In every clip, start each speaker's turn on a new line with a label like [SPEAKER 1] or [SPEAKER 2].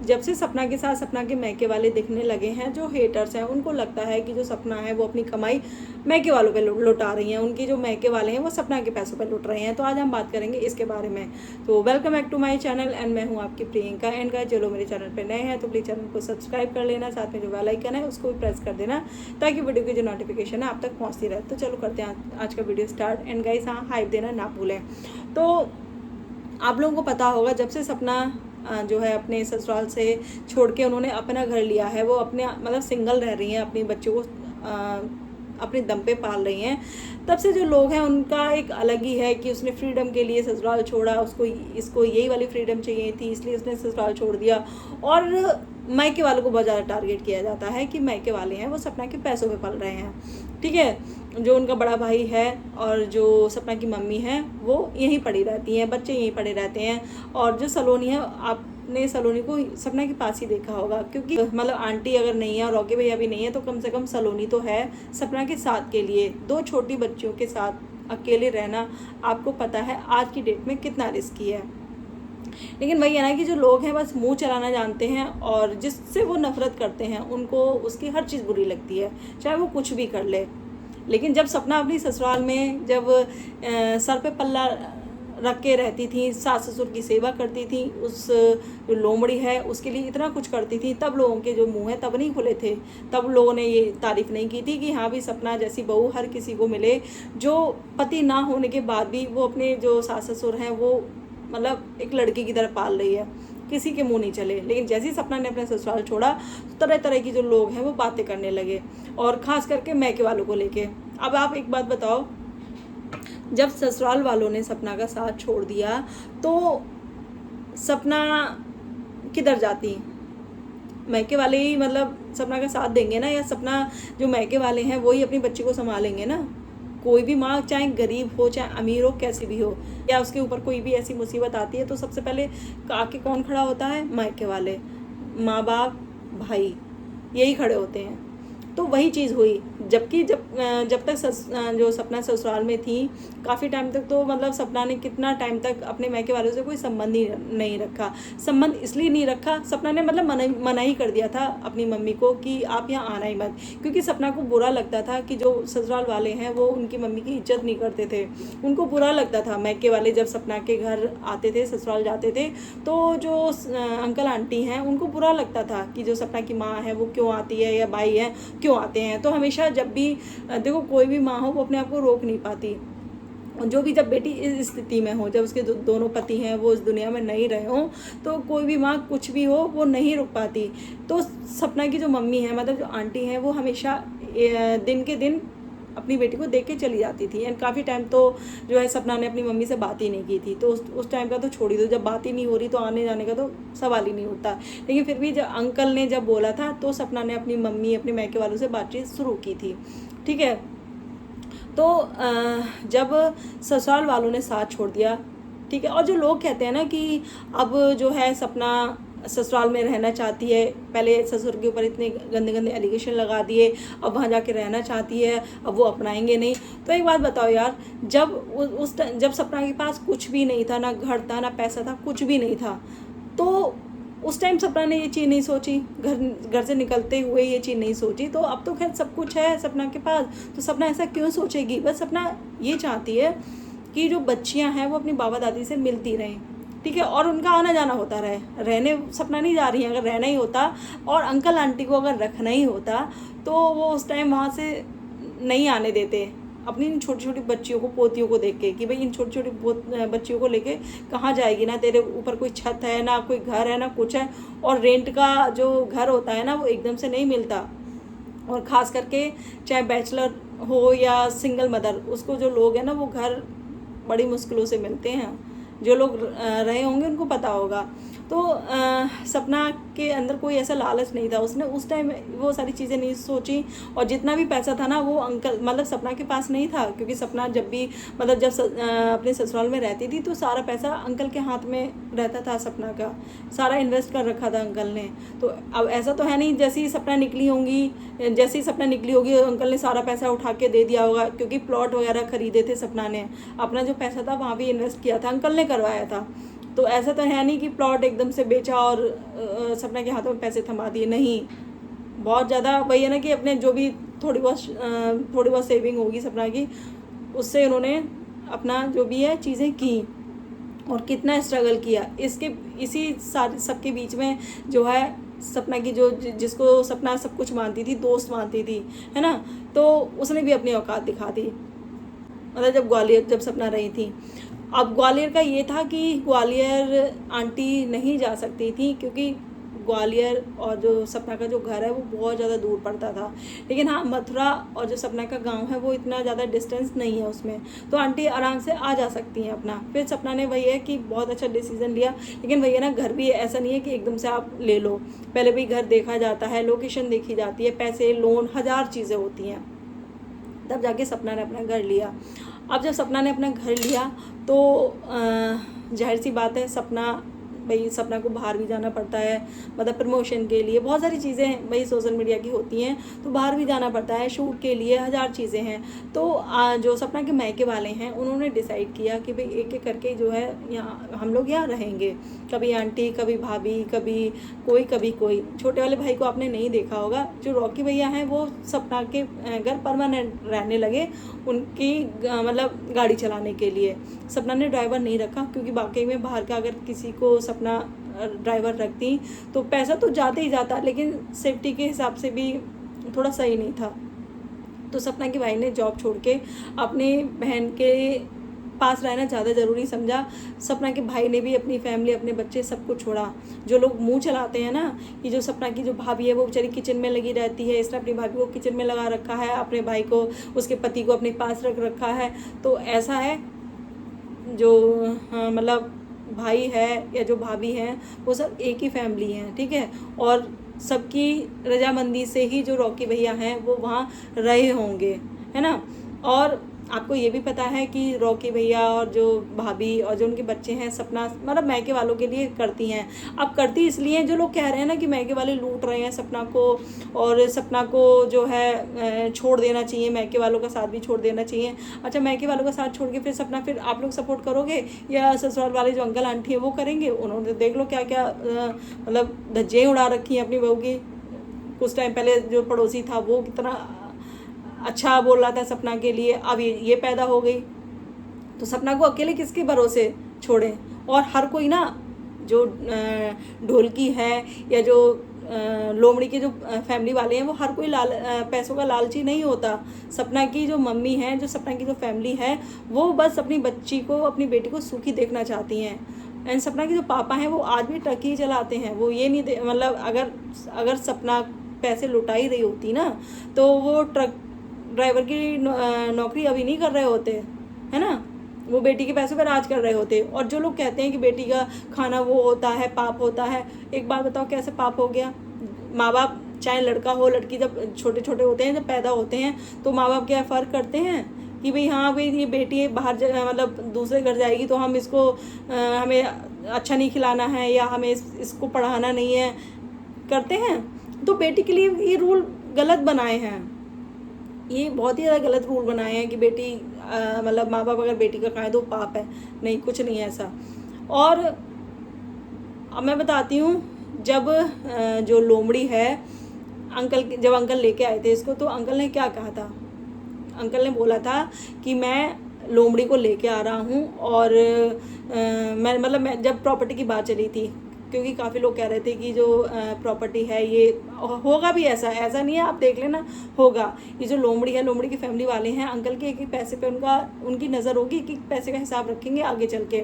[SPEAKER 1] जब से सपना के साथ सपना के मैके वाले दिखने लगे हैं, जो हेटर्स हैं उनको लगता है कि जो सपना है वो अपनी कमाई मैके वालों पे लुटा रही हैं, उनके जो मैके वाले हैं वो सपना के पैसों पे लुट रहे हैं। तो आज हम बात करेंगे इसके बारे में। तो welcome back to my channel and मैं हूँ आपकी प्रियंका। एंड गाइस, जो लोग मेरे चैनल पे नए हैं तो प्लीज़ चैनल को सब्सक्राइब कर लेना, साथ में जो बेल आइकन है उसको भी प्रेस कर देना ताकि वीडियो की जो नोटिफिकेशन है आप तक पहुँचती रहे। तो चलो करते हैं आज का वीडियो स्टार्ट। एंड गाइस, हाँ, हाइप देना ना भूलें। तो आप लोगों को पता होगा, जब से सपना जो है अपने ससुराल से छोड़ के उन्होंने अपना घर लिया है, वो अपने मतलब सिंगल रह रही हैं, अपने बच्चों को अपने दम पे पाल रही हैं, तब से जो लोग हैं उनका एक अलग ही है कि उसने फ्रीडम के लिए ससुराल छोड़ा, इसको यही वाली फ्रीडम चाहिए थी इसलिए उसने ससुराल छोड़ दिया। और मायके वालों को बहुत ज़्यादा टारगेट किया जाता है कि मायके वाले हैं वो सपना के पैसों पे पल रहे हैं, ठीक है। जो उनका बड़ा भाई है और जो सपना की मम्मी है वो यहीं पड़ी रहती हैं, बच्चे यहीं पड़े रहते हैं। और जो सलोनी है, आपने सलोनी को सपना के पास ही देखा होगा, क्योंकि मतलब आंटी अगर नहीं है और रॉकी भैया भी नहीं है तो कम से कम सलोनी तो है सपना के साथ के लिए। 2 छोटी बच्चियों के साथ अकेले रहना आपको पता है आज की डेट में कितना रिस्की है। लेकिन वही है ना कि जो लोग हैं बस मुंह चलाना जानते हैं और जिससे वो नफरत करते हैं उनको उसकी हर चीज़ बुरी लगती है, चाहे वो कुछ भी कर ले। लेकिन जब सपना अपनी ससुराल में जब सर पे पल्ला रख के रहती थी, सास ससुर की सेवा करती थी, उस जो लोमड़ी है उसके लिए इतना कुछ करती थी, तब लोगों के जो मुंह है तब नहीं खुले थे। तब लोगों ने ये तारीफ़ नहीं की थी कि हाँ भी सपना जैसी बहू हर किसी को मिले, जो पति ना होने के बाद भी वो अपने जो सास ससुर हैं वो मतलब एक लड़की की तरह पाल रही है, किसी के मुंह नहीं चले। लेकिन जैसे ही सपना ने अपना ससुराल छोड़ा तो तरह तरह की जो लोग हैं वो बातें करने लगे, और ख़ास करके मैके वालों को लेके। अब आप एक बात बताओ, जब ससुराल वालों ने सपना का साथ छोड़ दिया तो सपना किधर जाती? मैके वाले ही मतलब सपना का साथ देंगे ना, या सपना जो मैके वाले हैं वही अपनी बच्ची को संभालेंगे ना? कोई भी माँ, चाहे गरीब हो चाहे अमीर हो, कैसी भी हो, या उसके ऊपर कोई भी ऐसी मुसीबत आती है तो सबसे पहले आके कौन खड़ा होता है? मायके वाले, माँ बाप, भाई, यही खड़े होते हैं। तो वही चीज़ हुई। जबकि जब तक जो सपना ससुराल में थी काफ़ी टाइम तक, तो मतलब सपना ने कितना टाइम तक अपने मैके वालों से कोई संबंध ही नहीं रखा। संबंध इसलिए नहीं रखा, सपना ने मतलब मना ही कर दिया था अपनी मम्मी को कि आप यहाँ आना ही मत, क्योंकि सपना को बुरा लगता था कि जो ससुराल वाले हैं वो उनकी मम्मी की इज्जत नहीं करते थे। उनको बुरा लगता था मैके वाले जब सपना के घर आते थे, ससुराल जाते थे, तो जो अंकल आंटी हैं उनको बुरा लगता था कि जो सपना की माँ है वो क्यों आती है, या भाई है क्यों आते हैं। तो हमेशा जब भी देखो कोई भी माँ हो वो अपने आप को रोक नहीं पाती, जो भी जब बेटी इस स्थिति में हो, जब उसके दोनों पति हैं वो इस दुनिया में नहीं रहे हों, तो कोई भी माँ कुछ भी हो वो नहीं रुक पाती। तो सपना की जो मम्मी है, मतलब जो आंटी हैं, वो हमेशा दिन के दिन अपनी बेटी को देख के चली जाती थी। एंड काफ़ी टाइम तो जो है सपना ने अपनी मम्मी से बात ही नहीं की थी। तो उस टाइम का तो छोड़ ही दो, जब बात ही नहीं हो रही तो आने जाने का तो सवाल ही नहीं उठता। लेकिन फिर भी जब अंकल ने जब बोला था तो सपना ने अपनी मम्मी, अपने मैके वालों से बातचीत शुरू की थी, ठीक है। तो जब ससुराल वालों ने साथ छोड़ दिया, ठीक है, और जो लोग कहते हैं ना कि अब जो है सपना ससुराल में रहना चाहती है, पहले ससुर के ऊपर इतने गंदे गंदे एलिगेशन लगा दिए, अब वहाँ जाके रहना चाहती है, अब वो अपनाएंगे नहीं। तो एक बात बताओ यार, जब सपना के पास कुछ भी नहीं था, ना घर था ना पैसा था, कुछ भी नहीं था, तो उस टाइम सपना ने ये चीज़ नहीं सोची, घर से निकलते हुए ये चीज़ नहीं सोची। तो अब तो खैर सब कुछ है सपना के पास, तो सपना ऐसा क्यों सोचेगी? बस सपना ये चाहती है कि जो बच्चियां हैं वो अपनी बाबा दादी से मिलती रहें, ठीक है, और उनका आना जाना होता रहे। रहने सपना नहीं जा रही है, अगर रहना ही होता और अंकल आंटी को अगर रखना ही होता तो वो उस टाइम वहाँ से नहीं आने देते अपनी इन छोटी छोटी बच्चियों को, पोतियों को देख के, कि भाई इन छोटी छोटी बच्चियों को लेके कहाँ जाएगी? ना तेरे ऊपर कोई छत है, ना कोई घर है, ना कुछ है। और रेंट का जो घर होता है ना वो एकदम से नहीं मिलता, और ख़ास करके चाहे बैचलर हो या सिंगल मदर, उसको जो लोग हैं ना वो घर बड़ी मुश्किलों से मिलते हैं। जो लोग रहे होंगे उनको पता होगा। तो सपना के अंदर कोई ऐसा लालच नहीं था, उसने उस टाइम वो सारी चीज़ें नहीं सोची। और जितना भी पैसा था ना वो अंकल मतलब सपना के पास नहीं था, क्योंकि सपना जब भी मतलब जब अपने ससुराल में रहती थी तो सारा पैसा अंकल के हाथ में रहता था, सपना का सारा इन्वेस्ट कर रखा था अंकल ने। तो अब ऐसा तो है नहीं जैसे ही सपना निकली होगी अंकल ने सारा पैसा उठा के दे दिया होगा, क्योंकि प्लॉट वगैरह खरीदे थे सपना ने, अपना जो पैसा था वहाँ भी इन्वेस्ट किया था, अंकल ने करवाया था। तो ऐसा तो है नहीं कि प्लॉट एकदम से बेचा और सपना के हाथों में पैसे थमा दिए, नहीं। बहुत ज़्यादा वही है ना कि अपने जो भी थोड़ी बहुत सेविंग होगी सपना की, उससे उन्होंने अपना जो भी है चीज़ें की और कितना स्ट्रगल किया। इसी सारे सबके बीच में जो है सपना की जिसको सपना सब कुछ मानती थी, दोस्त मानती थी, है ना, तो उसने भी अपनी औकात दिखा दी। मतलब जब सपना रही थी। अब ग्वालियर का ये था कि ग्वालियर आंटी नहीं जा सकती थी, क्योंकि ग्वालियर और जो सपना का जो घर है वो बहुत ज़्यादा दूर पड़ता था। लेकिन हाँ, मथुरा और जो सपना का गांव है वो इतना ज़्यादा डिस्टेंस नहीं है उसमें, तो आंटी आराम से आ जा सकती हैं अपना। फिर सपना ने वही है कि बहुत अच्छा डिसीजन लिया। लेकिन वही है ना, घर भी ऐसा नहीं है कि एकदम से आप ले लो, पहले भी घर देखा जाता है, लोकेशन देखी जाती है, पैसे, लोन, 1000 चीज़ें होती हैं, तब जाके सपना ने अपना घर लिया। अब जब सपना ने अपना घर लिया तो जाहिर सी बात है, सपना को बाहर भी जाना पड़ता है, मतलब प्रमोशन के लिए बहुत सारी चीज़ें भाई सोशल मीडिया की होती हैं, तो बाहर भी जाना पड़ता है, शूट के लिए 1000 चीज़ें हैं। तो जो सपना के मायके वाले हैं उन्होंने डिसाइड किया कि भाई एक एक करके जो है यहाँ हम लोग यहाँ रहेंगे, कभी आंटी, कभी भाभी, कभी कोई। छोटे वाले भाई को आपने नहीं देखा होगा, जो रॉकी भैया हैं वो सपना के घर परमानेंट रहने लगे, उनकी मतलब गाड़ी चलाने के लिए। सपना ने ड्राइवर नहीं रखा, क्योंकि वाकई में बाहर का अगर किसी को सपना ड्राइवर रखती तो पैसा तो जाते ही जाता, लेकिन सेफ्टी के हिसाब से भी थोड़ा सही नहीं था। तो सपना के भाई ने जॉब छोड़ के अपनी बहन के पास रहना ज़्यादा ज़रूरी समझा। सपना के भाई ने भी अपनी फैमिली, अपने बच्चे, सब कुछ छोड़ा। जो लोग मुंह चलाते हैं ना कि जो सपना की जो भाभी है वो बेचारी किचन में लगी रहती है, इसने अपनी भाभी को किचन में लगा रखा है, अपने भाई को, उसके पति को अपने पास रख रखा है, तो ऐसा है। जो मतलब भाई है या जो भाभी हैं वो सब एक ही फैमिली हैं, ठीक है, और सबकी रजामंदी से ही जो रॉकी भैया हैं वो वहाँ रहे होंगे, है ना। और आपको ये भी पता है कि रॉकी भैया और जो भाभी और जो उनके बच्चे हैं, सपना मतलब मैके वालों के लिए करती हैं। अब करती इसलिए जो लोग कह रहे हैं ना कि मैके वाले लूट रहे हैं सपना को, और सपना को जो है छोड़ देना चाहिए, मैके वालों का साथ भी छोड़ देना चाहिए। अच्छा, मैके वालों का साथ छोड़ के फिर सपना, फिर आप लोग सपोर्ट करोगे या ससुराल वाले जो अंकल आंटी है वो करेंगे? उन्होंने देख लो क्या क्या मतलब धज्जियाँ उड़ा रखी हैं अपनी बहू की। कुछ टाइम पहले जो पड़ोसी था वो कितना अच्छा बोल रहा था सपना के लिए, अब ये पैदा हो गई, तो सपना को अकेले किसके भरोसे छोड़ें? और हर कोई ना, जो ढोलकी है या जो लोमड़ी के जो फैमिली वाले हैं, वो हर कोई पैसों का लालची नहीं होता। सपना की जो मम्मी है, जो सपना की जो फैमिली है, वो बस अपनी बच्ची को, अपनी बेटी को सुखी देखना चाहती हैं। एंड सपना के जो पापा हैं वो आज भी ट्रक ही चलाते हैं। वो ये नहीं मतलब अगर सपना पैसे लुटा ही रही होती ना, तो वो ट्रक ड्राइवर की नौकरी अभी नहीं कर रहे होते, है ना, वो बेटी के पैसों पर राज कर रहे होते। और जो लोग कहते हैं कि बेटी का खाना वो होता है, पाप होता है, एक बात बताओ कैसे पाप हो गया? माँ बाप, चाहे लड़का हो लड़की, जब छोटे छोटे होते हैं, जब पैदा होते हैं, तो माँ बाप क्या फ़र्क करते हैं कि भाई हाँ भाई ये बेटी बाहर मतलब दूसरे घर जाएगी तो हम इसको हमें अच्छा नहीं खिलाना है या हमें इसको पढ़ाना नहीं है, करते हैं? तो बेटी के लिए ये रूल गलत बनाए हैं, ये बहुत ही ज़्यादा गलत रूल बनाए हैं कि बेटी मतलब माँ बाप अगर बेटी का खाएं तो पाप है। नहीं, कुछ नहीं है ऐसा। और अब मैं बताती हूँ, जब जो लोमड़ी है, जब अंकल लेके आए थे इसको, तो अंकल ने क्या कहा था? अंकल ने बोला था कि मैं लोमड़ी को लेके आ रहा हूँ, और मैं जब प्रॉपर्टी की बात चली थी, क्योंकि काफ़ी लोग कह रहे थे कि जो प्रॉपर्टी है ये होगा भी, ऐसा नहीं है, आप देख लेना होगा। ये जो लोमड़ी है, लोमड़ी की फैमिली वाले हैं, अंकल के एक एक पैसे पे उनकी नज़र होगी कि पैसे का हिसाब रखेंगे आगे चल के।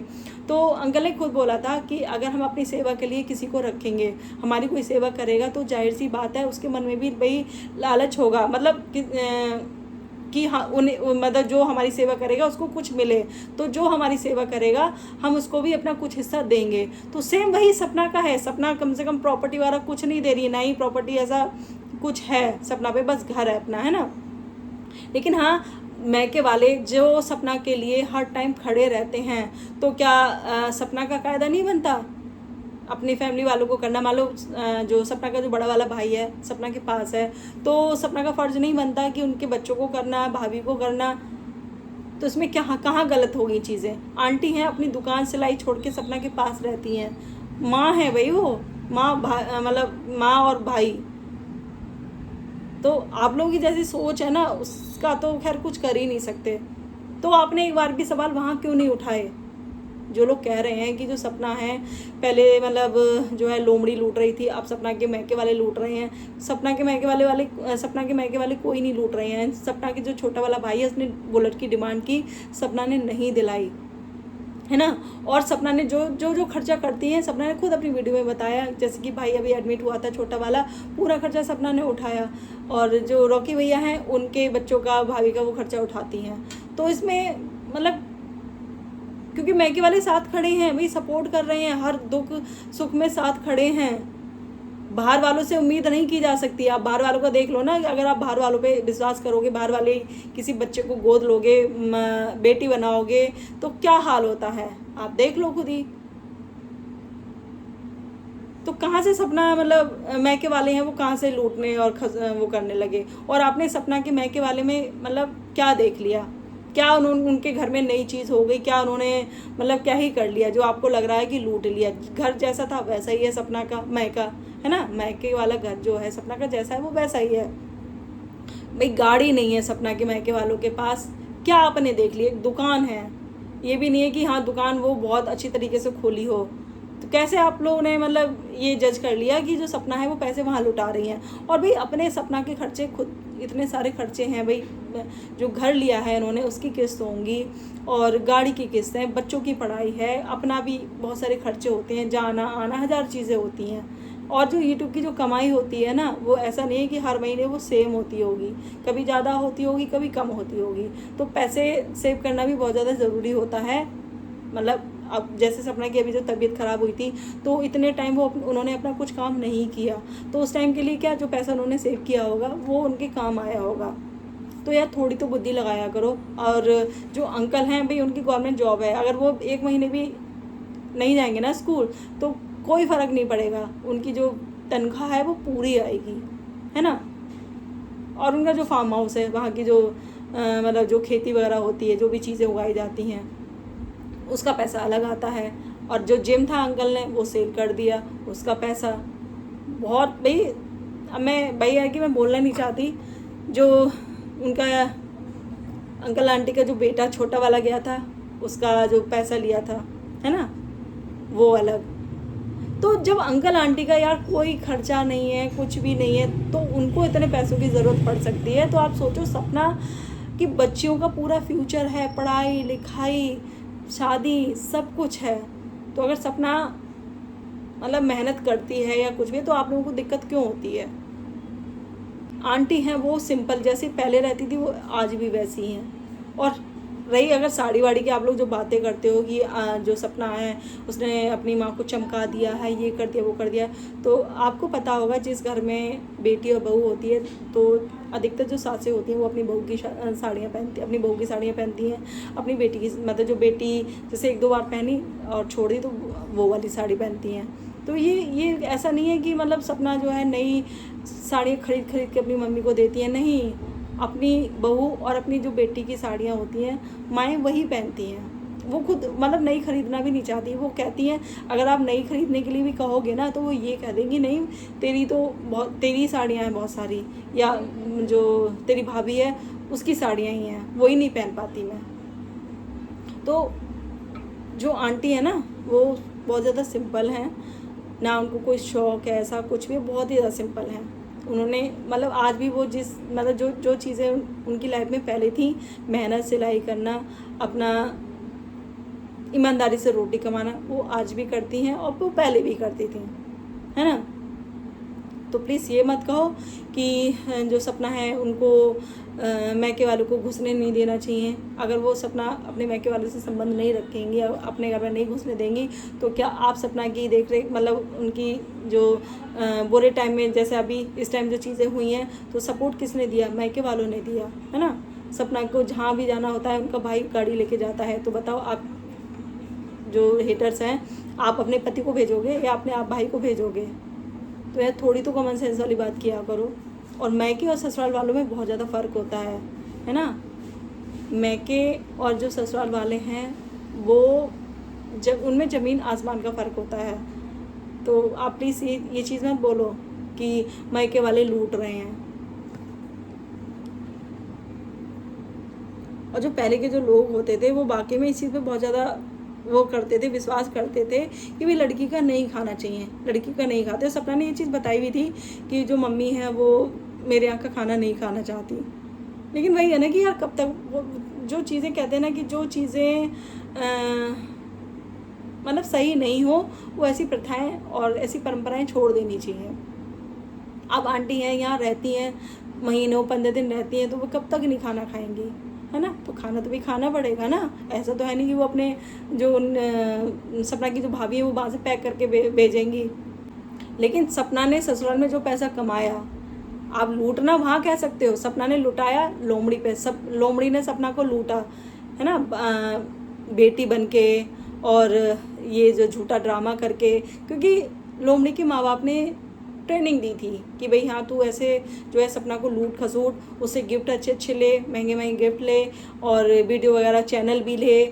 [SPEAKER 1] तो अंकल ने खुद बोला था कि अगर हम अपनी सेवा के लिए किसी को रखेंगे, हमारी कोई सेवा करेगा, तो जाहिर सी बात है उसके मन में भी भाई लालच होगा, मतलब कि हाँ उन्हें मतलब जो हमारी सेवा करेगा उसको कुछ मिले, तो जो हमारी सेवा करेगा हम उसको भी अपना कुछ हिस्सा देंगे। तो सेम वही सपना का है। सपना कम से कम प्रॉपर्टी वाला कुछ नहीं दे रही है, ना ही प्रॉपर्टी ऐसा कुछ है सपना पे, बस घर है अपना, है ना। लेकिन हाँ, मैके वाले जो सपना के लिए हर टाइम खड़े रहते हैं, तो क्या सपना का कायदा नहीं बनता अपनी फैमिली वालों को करना? मान लो जो सपना का जो बड़ा वाला भाई है सपना के पास है, तो सपना का फ़र्ज़ नहीं बनता कि उनके बच्चों को करना, भाभी को करना? तो इसमें क्या कहाँ गलत हो गई चीज़ें। आंटी हैं, अपनी दुकान सिलाई छोड़ के सपना के पास रहती हैं, माँ है भाई वो, माँ मतलब माँ और भाई। तो आप लोगों की जैसी सोच है ना, उसका तो खैर कुछ कर ही नहीं सकते। तो आपने एक बार भी सवाल वहाँ क्यों नहीं उठाए। जो लोग कह रहे हैं कि जो सपना है पहले मतलब जो है लोमड़ी लूट रही थी, अब सपना के मैके वाले लूट रहे हैं। सपना के मैके वाले कोई नहीं लूट रहे हैं। सपना के जो छोटा वाला भाई है उसने बुलेट की डिमांड की, सपना ने नहीं दिलाई, है ना। और सपना ने जो खर्चा करती है, सपना ने खुद अपनी वीडियो में बताया, जैसे कि भाई अभी एडमिट हुआ था छोटा वाला, पूरा खर्चा सपना ने उठाया। और जो रॉकी भैया हैं उनके बच्चों का, भाभी का वो खर्चा उठाती हैं। तो इसमें मतलब क्योंकि मैके वाले साथ खड़े हैं भाई, सपोर्ट कर रहे हैं, हर दुख सुख में साथ खड़े हैं। बाहर वालों से उम्मीद नहीं की जा सकती। आप बाहर वालों का देख लो ना, अगर आप बाहर वालों पे विश्वास करोगे, बाहर वाले किसी बच्चे को गोद लोगे, बेटी बनाओगे, तो क्या हाल होता है आप देख लो खुद ही। तो कहाँ से सपना मतलब मैके वाले हैं वो कहाँ से लूटने और वो करने लगे। और आपने सपना के मैके वाले में मतलब क्या देख लिया, क्या उनके घर में नई चीज़ हो गई, क्या उन्होंने मतलब क्या ही कर लिया जो आपको लग रहा है कि लूट लिया। घर जैसा था वैसा ही है सपना का मैका, है ना। मैके वाला घर जो है सपना का जैसा है वो वैसा ही है भाई। गाड़ी नहीं है सपना के मैके वालों के पास, क्या आपने देख लिया। एक दुकान है, ये भी नहीं है कि हाँ दुकान वो बहुत अच्छी तरीके से खोली हो। तो कैसे आप लोगों ने मतलब ये जज कर लिया कि जो सपना है वो पैसे वहाँ लुटा रही हैं। और भाई अपने सपना के खर्चे खुद, इतने सारे खर्चे हैं भाई। जो घर लिया है इन्होंने उसकी किस्त होंगी, और गाड़ी की किस्त है, बच्चों की पढ़ाई है, अपना भी बहुत सारे खर्चे होते हैं, जाना आना, हज़ार चीज़ें होती हैं। और जो यूट्यूब की जो कमाई होती है ना, वो ऐसा नहीं है कि हर महीने वो सेम होती होगी, कभी ज़्यादा होती होगी, कभी कम होती होगी। तो पैसे सेव करना भी बहुत ज़्यादा ज़रूरी होता है। मतलब अब जैसे सपना की अभी जो तबीयत ख़राब हुई थी, तो इतने टाइम वो उन्होंने अपना कुछ काम नहीं किया, तो उस टाइम के लिए क्या जो पैसा उन्होंने सेव किया होगा वो उनके काम आया होगा। तो यार थोड़ी तो बुद्धि लगाया करो। और जो अंकल हैं भाई उनकी गवर्नमेंट जॉब है, अगर वो एक महीने भी नहीं जाएंगे ना स्कूल तो कोई फ़र्क नहीं पड़ेगा, उनकी जो तनख्वाह है वो पूरी आएगी, है ना। और उनका जो फार्म हाउस है, वहाँ की जो मतलब जो खेती वगैरह होती है, जो भी चीज़ें उगाई जाती हैं, उसका पैसा अलग आता है। और जो जिम था अंकल ने वो सेल कर दिया, उसका पैसा बहुत भाई। अब मैं भाई है कि मैं बोलना नहीं चाहती, जो उनका अंकल आंटी का जो बेटा छोटा वाला गया था उसका जो पैसा लिया था, है ना, वो अलग। तो जब अंकल आंटी का यार कोई खर्चा नहीं है, कुछ भी नहीं है, तो उनको इतने पैसों की ज़रूरत पड़ सकती है। तो आप सोचो सपना कि बच्चियों का पूरा फ्यूचर है, पढ़ाई लिखाई शादी सब कुछ है। तो अगर सपना मतलब मेहनत करती है या कुछ भी, तो आप लोगों को दिक्कत क्यों होती है। आंटी हैं वो सिंपल जैसी पहले रहती थी वो आज भी वैसी हैं। और रही अगर साड़ी वाड़ी की आप लोग जो बातें करते हो कि जो सपना है उसने अपनी माँ को चमका दिया है, ये कर दिया वो कर दिया, तो आपको पता होगा जिस घर में बेटी और बहू होती है तो अधिकतर जो सासें होती हैं वो अपनी बहू की साड़ियाँ पहनती, अपनी बहू की साड़ियाँ पहनती हैं, अपनी बेटी की मतलब जो बेटी जैसे एक दो बार पहनी और छोड़ दी तो वो वाली साड़ी पहनती हैं। तो ये ऐसा नहीं है कि मतलब सपना जो है नई साड़ियाँ खरीद के अपनी मम्मी को देती है, नहीं, अपनी बहू और अपनी जो बेटी की साड़ियाँ होती हैं माएँ वही पहनती हैं। वो खुद मतलब नई खरीदना भी नहीं चाहती। वो कहती हैं अगर आप नई खरीदने के लिए भी कहोगे ना तो वो ये कह देंगी नहीं तेरी तो बहुत, तेरी साड़ियाँ हैं बहुत सारी, या जो तेरी भाभी है उसकी साड़ियाँ ही हैं, वही नहीं पहन पाती मैं। तो जो आंटी है ना वो बहुत ज़्यादा सिंपल हैं ना, उनको कोई शौक़ है ऐसा कुछ भी, बहुत ही ज़्यादा सिंपल हैं। उन्होंने मतलब आज भी वो जिस मतलब जो चीज़ें उनकी लाइफ में पहले थी, मेहनत सिलाई करना, अपना ईमानदारी से रोटी कमाना, वो आज भी करती हैं और वो पहले भी करती थी, है ना। तो प्लीज़ ये मत कहो कि जो सपना है उनको मैके वालों को घुसने नहीं देना चाहिए। अगर वो सपना अपने मैके वालों से संबंध नहीं रखेंगी, अपने घर में नहीं घुसने देंगी, तो क्या आप सपना की देख रेख मतलब उनकी जो बुरे टाइम में, जैसे अभी इस टाइम जो चीज़ें हुई हैं, तो सपोर्ट किसने दिया, मैके वालों ने दिया, है ना। सपना को जहाँ भी जाना होता है उनका भाई गाड़ी लेके जाता है। तो बताओ आप जो हेटर्स हैं, आप अपने पति को भेजोगे या अपने आप भाई को भेजोगे। तो यार थोड़ी तो कॉमन सेंस वाली बात किया करो। और मैके और ससुराल वालों में बहुत ज़्यादा फ़र्क होता है ना। मैके और जो ससुराल वाले हैं वो जब उनमें ज़मीन आसमान का फ़र्क होता है। तो आप प्लीज़ ये चीज़ मत बोलो कि मैके वाले लूट रहे हैं। और जो पहले के जो लोग होते थे वो वाकई में इस चीज़ पे बहुत ज़्यादा वो करते थे, विश्वास करते थे कि भाई लड़की का नहीं खाना चाहिए, लड़की का नहीं खाते। और सपना ने ये चीज़ बताई हुई थी कि जो मम्मी है वो मेरे यहाँ का खाना नहीं खाना चाहती। लेकिन वही है ना कि यार कब तक वो जो चीज़ें कहते हैं ना कि जो चीज़ें मतलब सही नहीं हो वो ऐसी प्रथाएं और ऐसी परंपराएं छोड़ देनी चाहिए। अब आंटी हैं यहाँ रहती हैं, महीनों 15 दिन रहती हैं, तो वो कब तक नहीं खाना खाएंगी, है ना। तो खाना तो भी खाना पड़ेगा ना। ऐसा तो है नहीं कि वो अपने जो सपना की जो भाभी है वो वहाँ से पैक करके भेजेंगी। लेकिन सपना ने ससुराल में जो पैसा कमाया, आप लूटना वहाँ कह सकते हो, सपना ने लुटाया लोमड़ी पे। सब लोमड़ी ने सपना को लूटा, है ना, बेटी बन के और ये जो झूठा ड्रामा करके। क्योंकि लोमड़ी के माँ बाप ने ट्रेनिंग दी थी कि भाई हाँ तू ऐसे जो है सपना को लूट खसूट, उससे गिफ्ट अच्छे अच्छे ले, महंगे महंगे गिफ्ट ले और वीडियो वगैरह चैनल भी ले।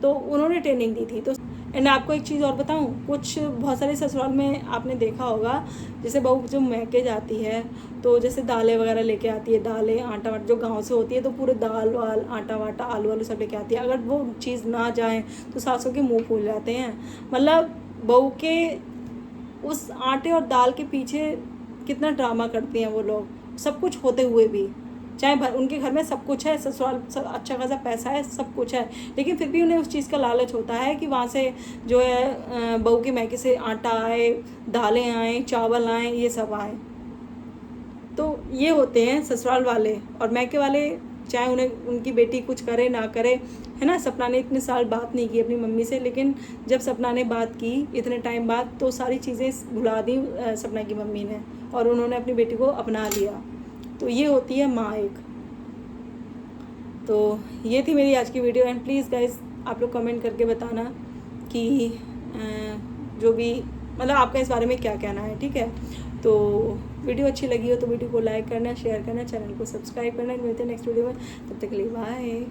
[SPEAKER 1] तो उन्होंने ट्रेनिंग दी थी। तो एंड आपको एक चीज़ और बताऊं, कुछ बहुत सारे ससुराल में आपने देखा होगा, जैसे बहू जो मैके जाती है तो जैसे दालें वगैरह लेके आती है, दालें आटा वाटा जो गांव से होती है, तो पूरे दाल वाल आटा वाटा आलू वालू सब लेके आती है। अगर वो चीज़ ना जाए तो सासों के मुँह फूल जाते हैं। मतलब बहू के उस आटे और दाल के पीछे कितना ड्रामा करती हैं वो लोग, सब कुछ होते हुए भी। चाहे उनके घर में सब कुछ है, ससुराल सब अच्छा खासा पैसा है, सब कुछ है, लेकिन फिर भी उन्हें उस चीज़ का लालच होता है कि वहाँ से जो है बहू के मैके से आटा आए, दालें आए, चावल आए, ये सब आए। तो ये होते हैं ससुराल वाले। और मैके वाले चाहे उन्हें उनकी बेटी कुछ करे ना करे, है ना। सपना ने इतने साल बात नहीं की अपनी मम्मी से, लेकिन जब सपना ने बात की इतने टाइम बाद तो सारी चीज़ें भुला दी सपना की मम्मी ने, और उन्होंने अपनी बेटी को अपना लिया। तो ये होती है माँ एक। तो ये थी मेरी आज की वीडियो। एंड प्लीज़ गाइज आप लोग कमेंट करके बताना कि जो भी मतलब आपका इस बारे में क्या कहना है, ठीक है। तो वीडियो अच्छी लगी हो तो वीडियो को लाइक करना, शेयर करना, चैनल को सब्सक्राइब करना। मिलते हैं नेक्स्ट वीडियो में, तब तक के लिए बाय।